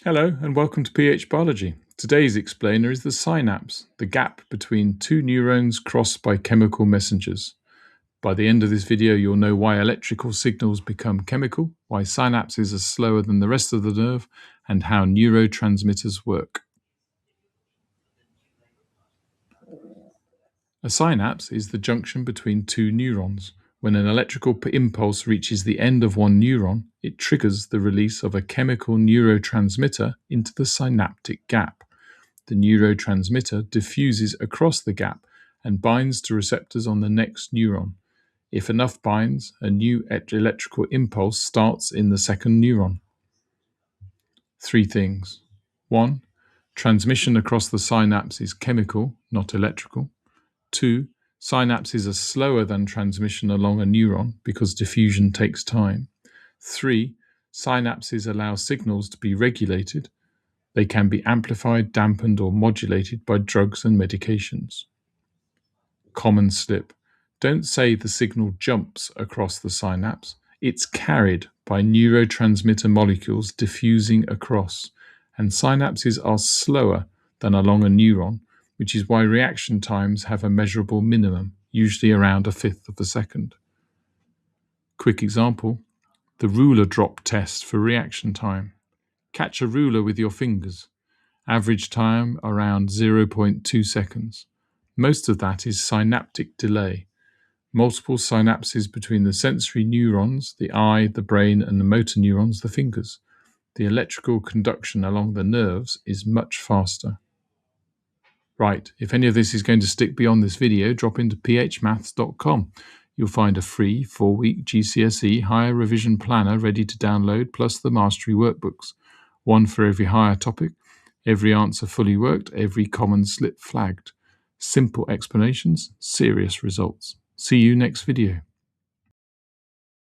Hello and welcome to PH Biology. Today's explainer is the synapse, the gap between two neurons crossed by chemical messengers. By the end of this video, you'll know why electrical signals become chemical, why synapses are slower than the rest of the nerve, and how neurotransmitters work. A synapse is the junction between two neurons. When an electrical impulse reaches the end of one neuron, it triggers the release of a chemical neurotransmitter into the synaptic gap. The neurotransmitter diffuses across the gap and binds to receptors on the next neuron. If enough binds, a new electrical impulse starts in the second neuron. Three things. 1. Transmission across the synapse is chemical, not electrical. 2. Synapses are slower than transmission along a neuron because diffusion takes time. 3. Synapses allow signals to be regulated. They can be amplified, dampened, or modulated by drugs and medications. Common slip. Don't say the signal jumps across the synapse. It's carried by neurotransmitter molecules diffusing across, and synapses are slower than along a neuron, which is why reaction times have a measurable minimum, usually around 1/5 of a second. Quick example, the ruler drop test for reaction time. Catch a ruler with your fingers. Average time around 0.2 seconds. Most of that is synaptic delay. Multiple synapses between the sensory neurons, the eye, the brain, and the motor neurons, the fingers. The electrical conduction along the nerves is much faster. Right, if any of this is going to stick beyond this video, drop into phmaths.com. You'll find a free 4-week GCSE higher revision planner ready to download, plus the mastery workbooks. One for every higher topic, every answer fully worked, every common slip flagged. Simple explanations, serious results. See you next video.